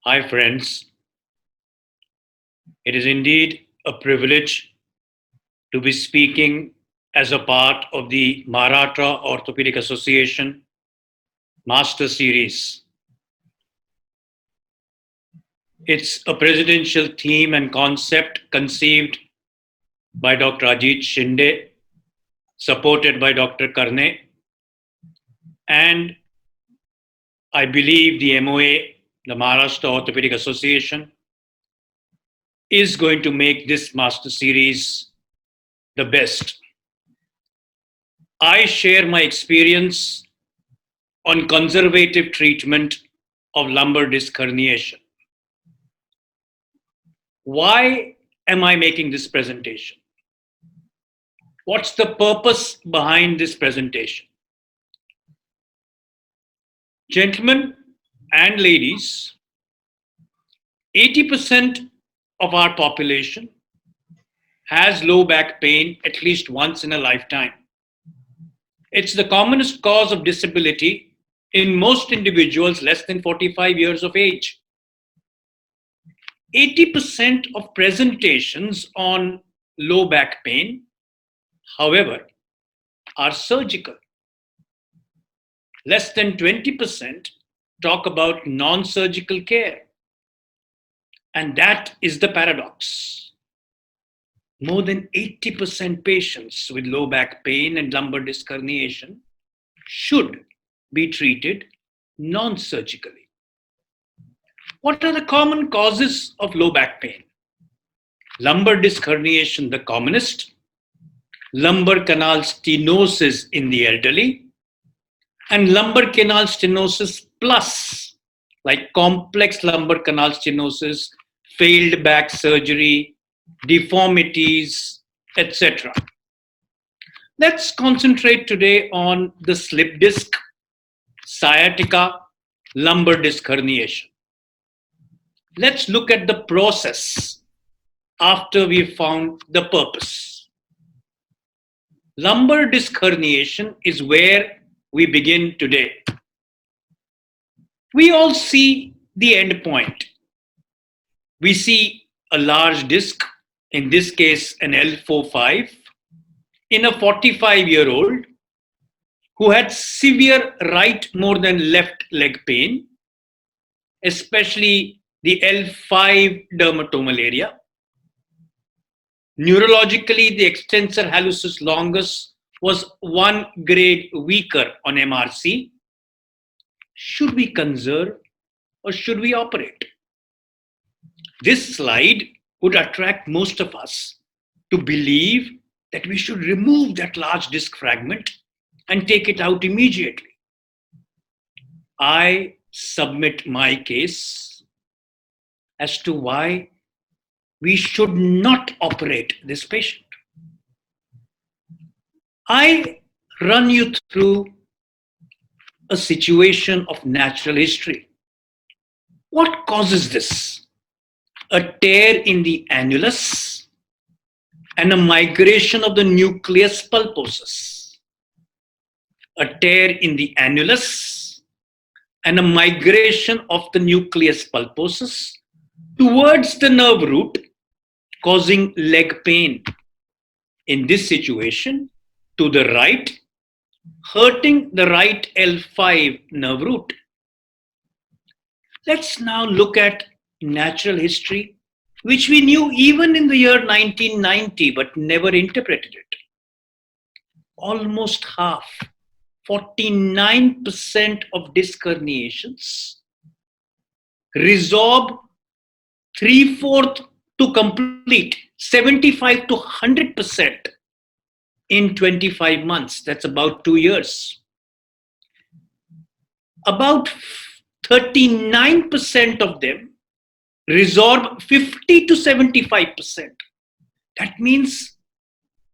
Hi, friends. It is indeed a privilege to be speaking as a part of the Maharashtra Orthopedic Association Master Series. It's a presidential theme and concept conceived by Dr. Ajit Shinde, supported by Dr. Karne, and I believe the MOA, the Maharashtra Orthopedic Association, is going to make this Master Series the best. I share my experience on conservative treatment of lumbar disc herniation. Why am I making this presentation? What's the purpose behind this presentation? Gentlemen and ladies, 80% of our population has low back pain at least once in a lifetime. It's the commonest cause of disability in most individuals less than 45 years of age. 80% of presentations on low back pain, however, are surgical. Less than 20% talk about non-surgical care. And that is the paradox. More than 80% patients with low back pain and lumbar disc herniation should be treated non-surgically. What are the common causes of low back pain? Lumbar disc herniation, the commonest. Lumbar canal stenosis in the elderly. And lumbar canal stenosis plus, like complex lumbar canal stenosis, failed back surgery, deformities, etc. Let's concentrate today on the slip disc, sciatica, lumbar disc herniation. Let's look at the process after we've found the purpose. Lumbar disc herniation is where we begin today. We all see the end point. We see a large disc, in this case an L45, in a 45-year-old who had severe right more than left leg pain, especially the L5 dermatomal area. Neurologically, the extensor hallucis longus was 1 grade weaker on MRC. Should we conserve or should we operate? This slide would attract most of us to believe that we should remove that large disc fragment and take it out immediately. I submit my case as to why we should not operate this patient. I run you through a situation of natural history. What causes this? A tear in the annulus and a migration of the nucleus pulposus. A tear in the annulus and a migration of the nucleus pulposus towards the nerve root, causing leg pain. In this situation, to the right, hurting the right L5 nerve root. Let's now look at natural history, which we knew even in the year 1990, but never interpreted it. Almost half, 49% of disc herniations resorb 3/4 to complete, 75 to 100% in 25 months. That's about 2 years. About 39% of them resorb 50 to 75%. That means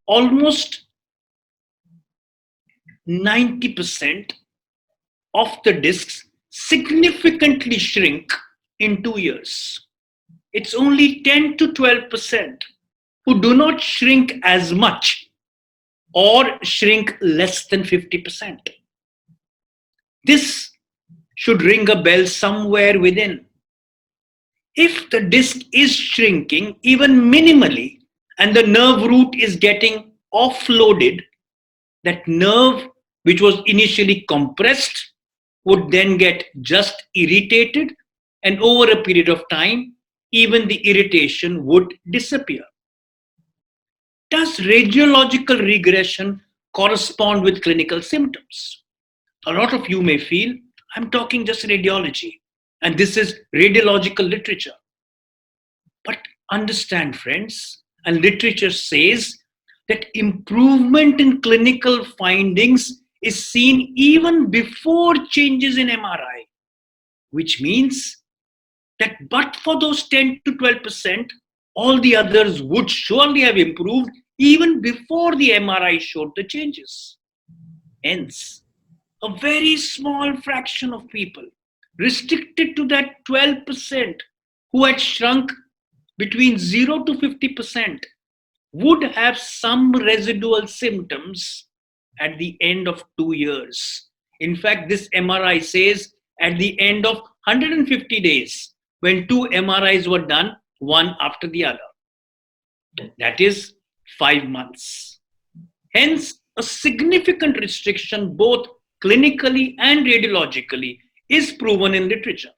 almost 90% of the discs significantly shrink in 2 years. It's only 10 to 12% who do not shrink as much or shrink less than 50%. This should ring a bell somewhere within. If the disc is shrinking even minimally and the nerve root is getting offloaded, that nerve which was initially compressed would then get just irritated, and over a period of time, even the irritation would disappear. Does radiological regression correspond with clinical symptoms? A lot of you may feel, I'm talking just radiology, and this is radiological literature. But understand, friends, and literature says that improvement in clinical findings is seen even before changes in MRI, which means that but for those 10 to 12%, all the others would surely have improved even before the MRI showed the changes. Hence, a very small fraction of people, restricted to that 12% who had shrunk between 0 to 50%, would have some residual symptoms at the end of 2 years. In fact, this MRI says at the end of 150 days, when 2 MRIs were done, one after the other. That is 5 months. Hence, a significant restriction, both clinically and radiologically, is proven in literature.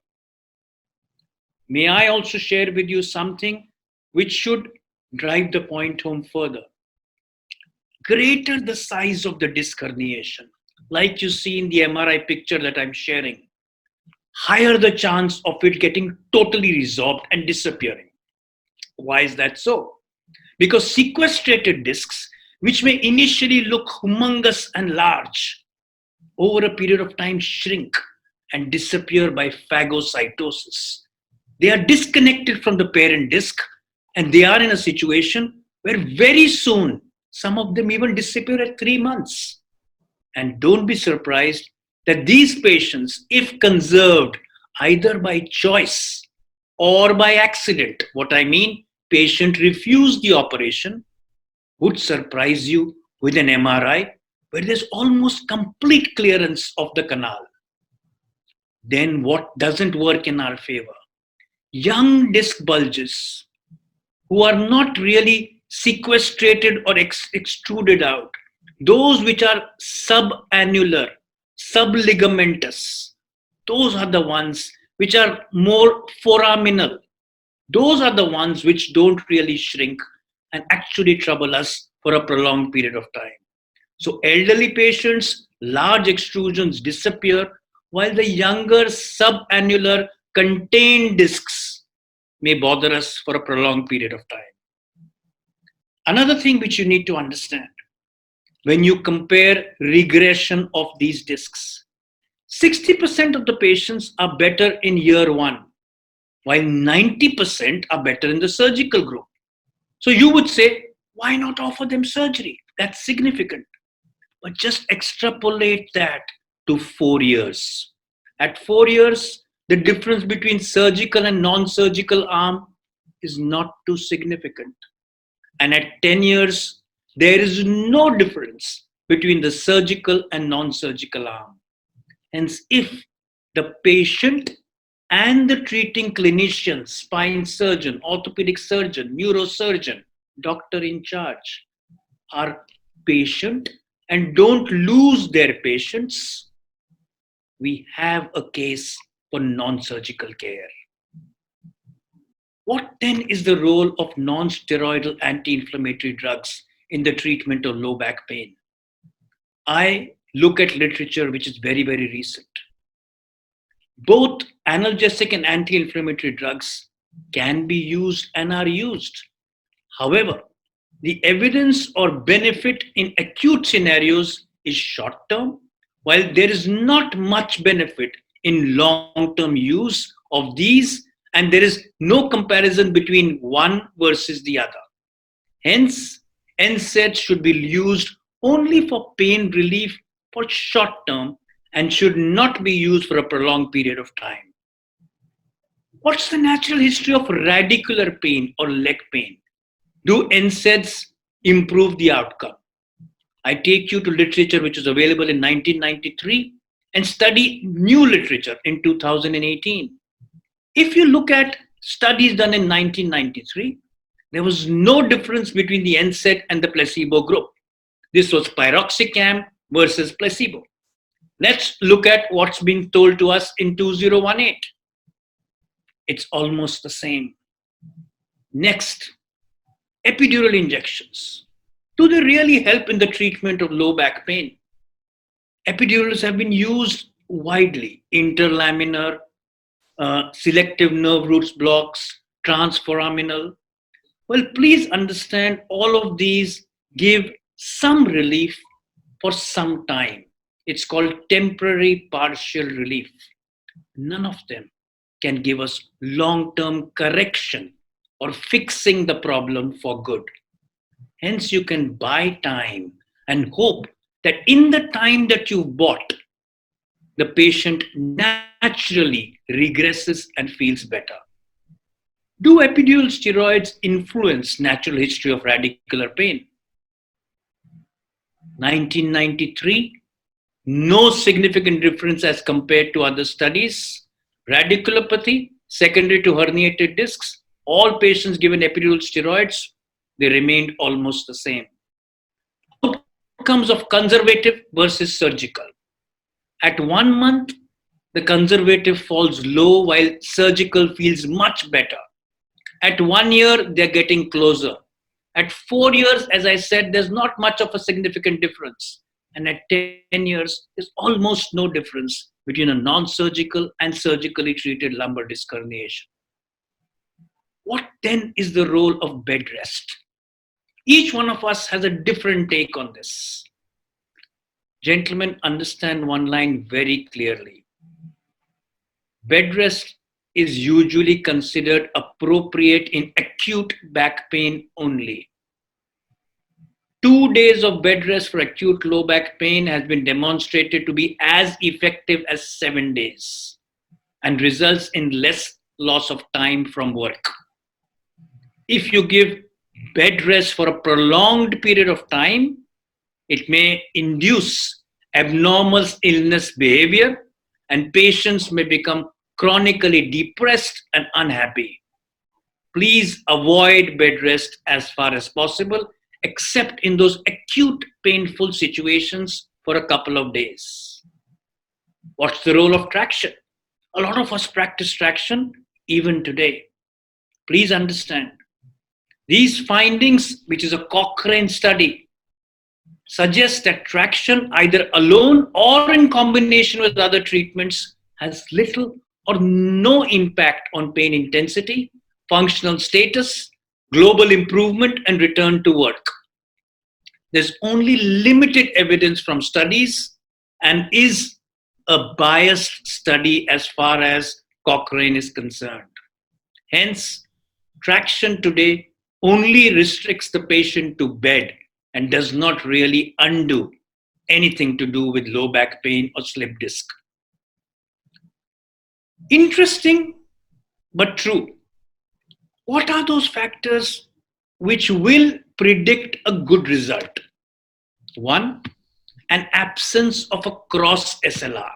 May I also share with you something which should drive the point home further? Greater the size of the disc herniation, like you see in the MRI picture that I'm sharing, higher the chance of it getting totally resorbed and disappearing. Why is that so? Because sequestrated discs, which may initially look humongous and large, over a period of time shrink and disappear by phagocytosis. They are disconnected from the parent disc, and they are in a situation where very soon some of them even disappear at 3 months. And don't be surprised that these patients, if conserved either by choice or by accident, what I mean, patient refused the operation, would surprise you with an MRI where there's almost complete clearance of the canal. Then what doesn't work in our favor? Young disc bulges who are not really sequestrated or extruded out, those which are subannular, subligamentous, those are the ones which are more foraminal. Those are the ones which don't really shrink and actually trouble us for a prolonged period of time. So elderly patients, large extrusions disappear, while the younger subannular contained discs may bother us for a prolonged period of time. Another thing which you need to understand, when you compare regression of these discs, 60% of the patients are better in year 1, while 90% are better in the surgical group. So you would say, why not offer them surgery? That's significant. But just extrapolate that to 4 years. At 4 years, the difference between surgical and non-surgical arm is not too significant. And at 10 years, there is no difference between the surgical and non-surgical arm. Hence, if the patient and the treating clinician, spine surgeon, orthopedic surgeon, neurosurgeon, doctor in charge, are patient and don't lose their patients, we have a case for non-surgical care. What then is the role of non-steroidal anti-inflammatory drugs in the treatment of low back pain? I look at literature which is very, very recent. Both analgesic and anti-inflammatory drugs can be used and are used. However, the evidence or benefit in acute scenarios is short-term, while there is not much benefit in long-term use of these, and there is no comparison between one versus the other. Hence, NSAIDs should be used only for pain relief for short-term and should not be used for a prolonged period of time. What's the natural history of radicular pain or leg pain? Do NSAIDs improve the outcome? I take you to literature which was available in 1993 and study new literature in 2018. If you look at Studies done in 1993, there was no difference between the NSAID and the placebo group. This was piroxicam versus placebo. Let's look at what's being told to us in 2018. It's almost the same. Next, epidural injections. Do they really help in the treatment of low back pain? Epidurals have been used widely. Interlaminar, selective nerve roots blocks, transforaminal. Well, please understand all of these give some relief for some time. It's called temporary partial relief. None of them can give us long-term correction or fixing the problem for good. Hence, you can buy time and hope that in the time that you've bought, the patient naturally regresses and feels better. Do epidural steroids influence natural history of radicular pain? 1993, no significant difference as compared to other studies. Radiculopathy, secondary to herniated discs, all patients given epidural steroids, they remained almost the same. Outcomes of conservative versus surgical. At 1 month, the conservative falls low while surgical feels much better. At 1 year, they're getting closer. At 4 years, as I said, there's not much of a significant difference. And at 10 years, there's almost no difference between a non-surgical and surgically treated lumbar disc herniation. What then is the role of bed rest? Each one of us has a different take on this. Gentlemen, understand one line very clearly. Bed rest is usually considered appropriate in acute back pain only. 2 days of bed rest for acute low back pain has been demonstrated to be as effective as 7 days and results in less loss of time from work. If you give bed rest for a prolonged period of time, it may induce abnormal illness behavior and patients may become chronically depressed and unhappy. Please avoid bed rest as far as possible, except in those acute painful situations for a couple of days. What's the role of traction? A lot of us practice traction even today. Please understand, these findings, which is a Cochrane study, suggest that traction either alone or in combination with other treatments has little or no impact on pain intensity, functional status, global improvement, and return to work. There's only limited evidence from studies and is a biased study as far as Cochrane is concerned. Hence, traction today only restricts the patient to bed and does not really undo anything to do with low back pain or slip disc. Interesting, but true. What are those factors which will predict a good result? 1, an absence of a cross SLR.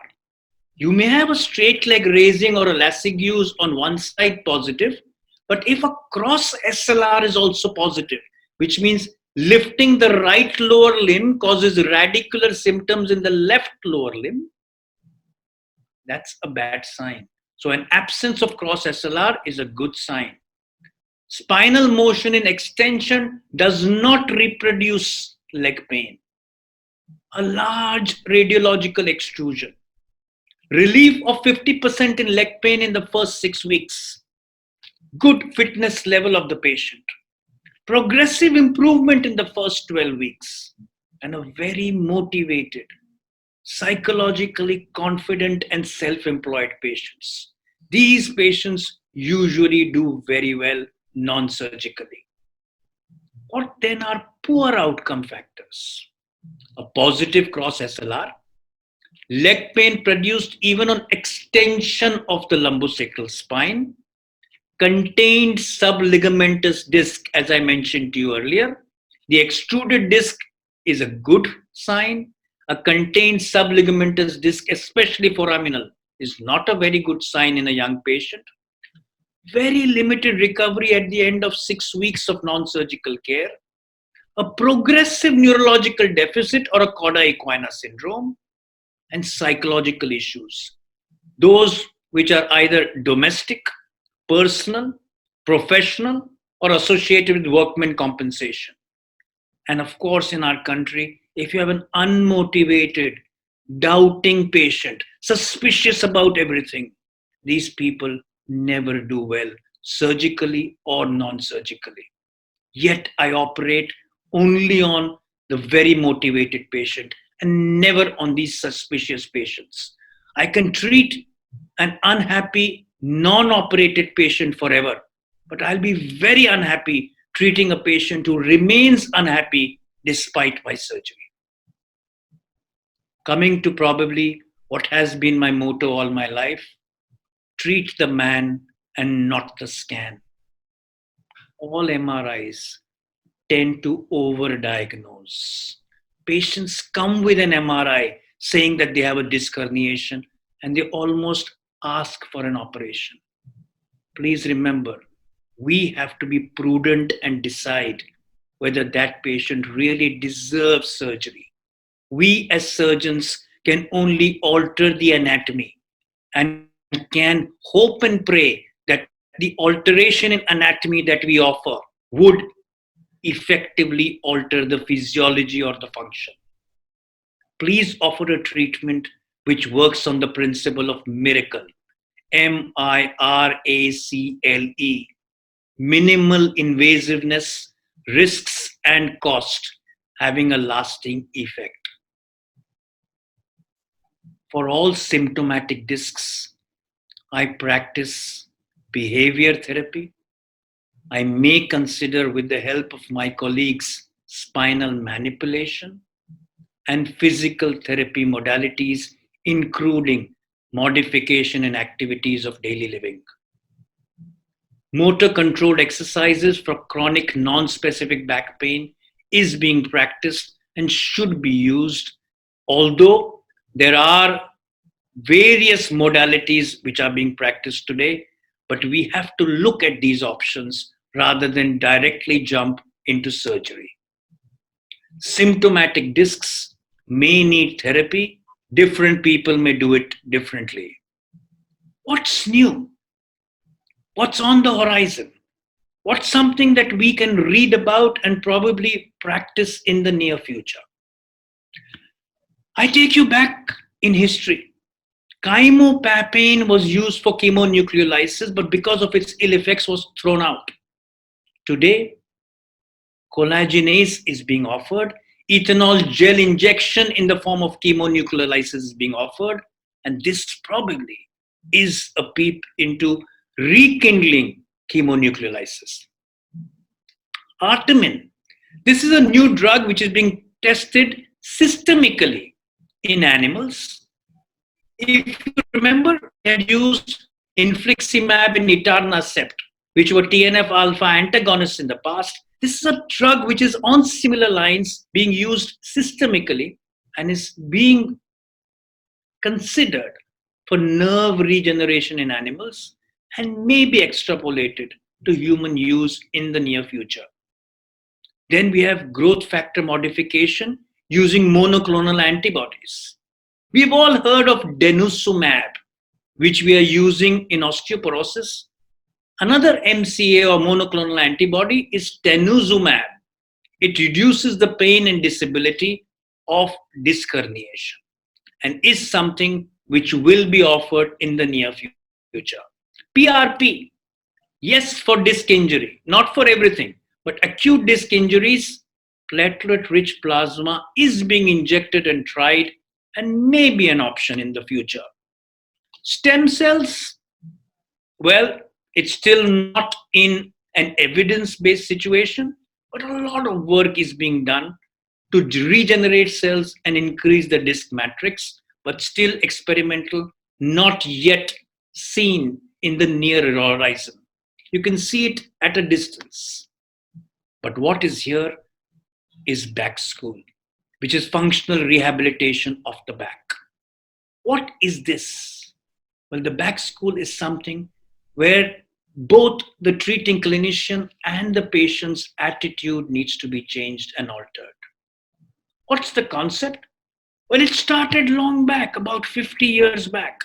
You may have a straight leg raising or a Lascigue's on one side positive, but if a cross SLR is also positive, which means lifting the right lower limb causes radicular symptoms in the left lower limb, that's a bad sign. So an absence of cross SLR is a good sign. Spinal motion in extension does not reproduce leg pain. A large radiological extrusion. Relief of 50% in leg pain in the first 6 weeks. Good fitness level of the patient. Progressive improvement in the first 12 weeks. And a very motivated, psychologically confident and self-employed patients. These patients usually do very well non-surgically. What then are poor outcome factors? A positive cross SLR, leg pain produced even on extension of the lumbosacral spine, contained subligamentous disc, as I mentioned to you earlier. The extruded disc is a good sign. A contained subligamentous disc, especially foraminal, is not a very good sign in a young patient. very limited recovery at the end of 6 weeks of non-surgical care, a progressive neurological deficit or a cauda equina syndrome, and psychological issues. Those which are either domestic, personal, professional, or associated with workman compensation. And of course, in our country, if you have an unmotivated, doubting patient, suspicious about everything, these people never do well, surgically or non surgically. Yet I operate only on the very motivated patient and never on these suspicious patients. I can treat an unhappy, non operated patient forever, but I'll be very unhappy treating a patient who remains unhappy despite my surgery. Coming to probably what has been my motto all my life: treat the man and not the scan. All MRIs tend to overdiagnose. Patients come with an MRI saying that they have a disc herniation and they almost ask for an operation. Please remember, we have to be prudent and decide whether that patient really deserves surgery. We as surgeons can only alter the anatomy and can hope and pray that the alteration in anatomy that we offer would effectively alter the physiology or the function. Please offer a treatment which works on the principle of miracle. MIRACLE. Minimal invasiveness, risks, and cost having a lasting effect. For all symptomatic discs, I practice behavior therapy. I may consider, with the help of my colleagues, spinal manipulation and physical therapy modalities, including modification and activities of daily living. Motor controlled exercises for chronic non-specific back pain is being practiced and should be used, although there are various modalities which are being practiced today, but we have to look at these options rather than directly jump into surgery. Symptomatic discs may need therapy. Different people may do it differently. What's new? What's on the horizon? What's something that we can read about and probably practice in the near future? I take you back in history. Chymopapine was used for chemonucleolysis, but because of its ill effects was thrown out. Today, collagenase is being offered. Ethanol gel injection in the form of chemonucleolysis is being offered. And this probably is a peep into rekindling chemonucleolysis. Artemin. This is a new drug which is being tested systemically in animals. If you remember, they had used infliximab and etanercept, which were TNF-alpha antagonists in the past. This is a drug which is on similar lines, being used systemically and is being considered for nerve regeneration in animals and may be extrapolated to human use in the near future. Then we have growth factor modification using monoclonal antibodies. We've all heard of denosumab, which we are using in osteoporosis. Another MCA or monoclonal antibody is tenozumab. It reduces the pain and disability of disc herniation and is something which will be offered in the near future. PRP, yes, for disc injury, not for everything, but acute disc injuries, platelet-rich plasma is being injected and tried and may be an option in the future. Stem cells, well, it's still not in an evidence-based situation, but a lot of work is being done to regenerate cells and increase the disc matrix, but still experimental, not yet seen in the near horizon. You can see it at a distance. But what is here is back school, which is functional rehabilitation of the back. What is this? Well, the back school is something where both the treating clinician and the patient's attitude needs to be changed and altered. What's the concept? Well, it started long back, about 50 years back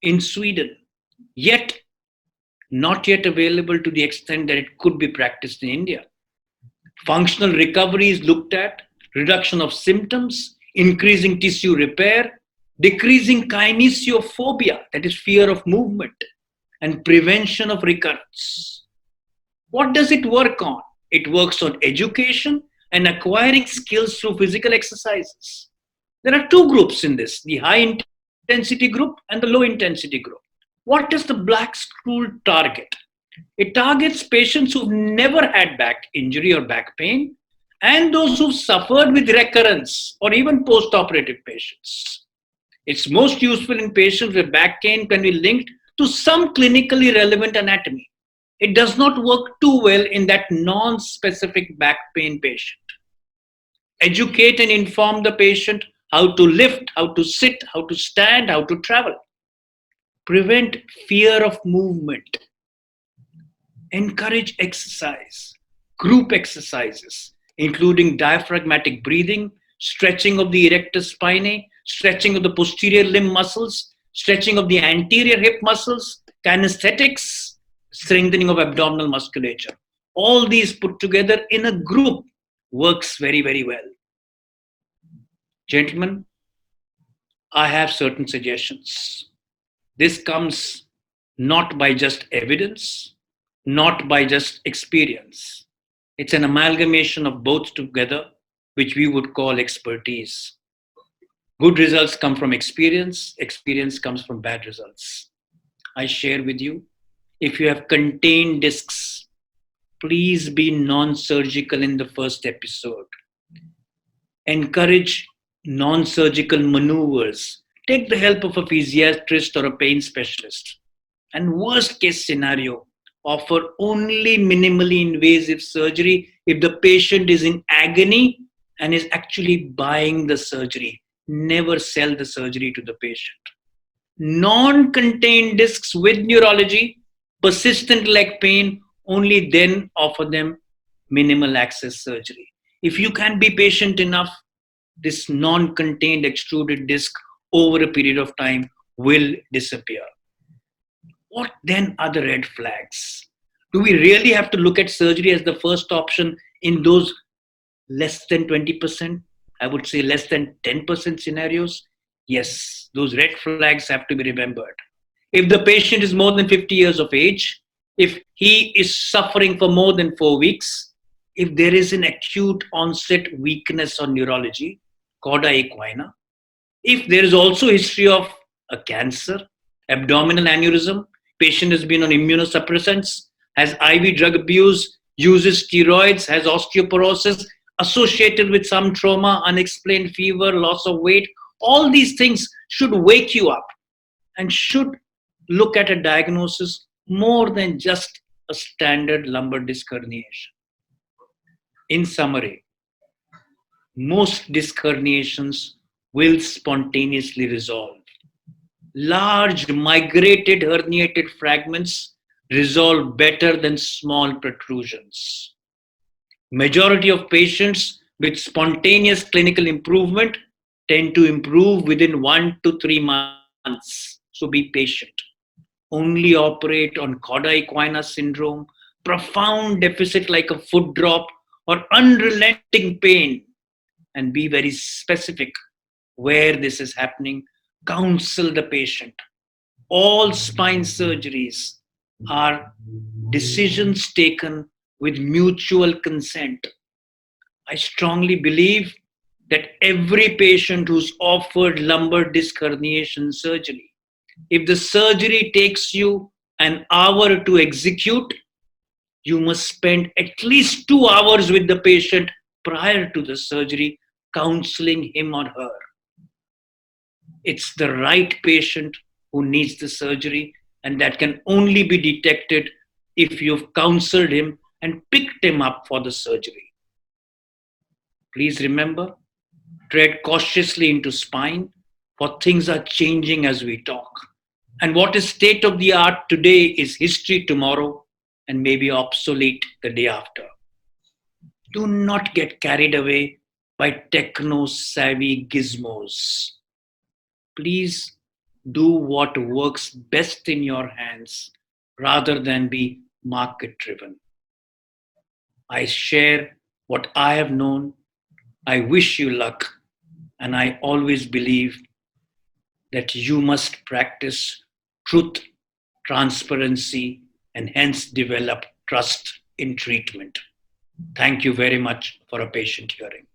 in Sweden, yet not yet available to the extent that it could be practiced in India. Functional recovery is looked at, reduction of symptoms, increasing tissue repair, decreasing kinesiophobia, that is fear of movement, and prevention of recurrence. What does it work on? It works on education and acquiring skills through physical exercises. There are two groups in this, the high intensity group and the low intensity group. What does the Black School target? It targets patients who've never had back injury or back pain and those who've suffered with recurrence or even post-operative patients. It's most useful in patients where back pain can be linked to some clinically relevant anatomy. It does not work too well in that non-specific back pain patient. Educate and inform the patient how to lift, how to sit, how to stand, how to travel. Prevent fear of movement. Encourage exercise, group exercises, including diaphragmatic breathing, stretching of the erector spinae, stretching of the posterior limb muscles, stretching of the anterior hip muscles, kinesthetics, strengthening of abdominal musculature. All these put together in a group works very, very well. Gentlemen, I have certain suggestions. This comes not by just evidence, not by just experience. It's an amalgamation of both together, which we would call expertise. Good results come from experience, experience comes from bad results. I share with you, if you have contained discs, please be non-surgical in the first episode. Encourage non-surgical maneuvers. Take the help of a physiatrist or a pain specialist. And worst case scenario, offer only minimally invasive surgery if the patient is in agony and is actually buying the surgery. Never sell the surgery to the patient. Non-contained discs with neurology, persistent leg pain, only then offer them minimal access surgery. If you can be patient enough, this non-contained extruded disc over a period of time will disappear. What then are the red flags? Do we really have to look at surgery as the first option in those less than 20%? I would say less than 10% scenarios? Yes, those red flags have to be remembered. If the patient is more than 50 years of age, if he is suffering for more than 4 weeks, if there is an acute onset weakness on neurology, cauda equina, if there is also history of a cancer, abdominal aneurysm, patient has been on immunosuppressants, has IV drug abuse, uses steroids, has osteoporosis associated with some trauma, unexplained fever, loss of weight, all these things should wake you up and should look at a diagnosis more than just a standard lumbar disc herniation. In summary, most disc herniations will spontaneously resolve. Large migrated herniated fragments resolve better than small protrusions. Majority of patients with spontaneous clinical improvement tend to improve within 1 to 3 months. So be patient. Only operate on cauda equina syndrome, profound deficit like a foot drop, or unrelenting pain, and be very specific where this is happening. Counsel the patient. All spine surgeries are decisions taken with mutual consent. I strongly believe that every patient who's offered lumbar disc herniation surgery, if the surgery takes you an hour to execute, you must spend at least 2 hours with the patient prior to the surgery, counseling him or her. It's the right patient who needs the surgery, and that can only be detected if you've counseled him and picked him up for the surgery. Please remember, tread cautiously into spine, for things are changing as we talk. And what is state of the art today is history tomorrow. and maybe obsolete the day after. Do not get carried away by techno savvy gizmos. Please do what works best in your hands rather than be market driven. I share what I have known. I wish you luck, and I always believe that you must practice truth, transparency, and hence develop trust in treatment. Thank you very much for a patient hearing.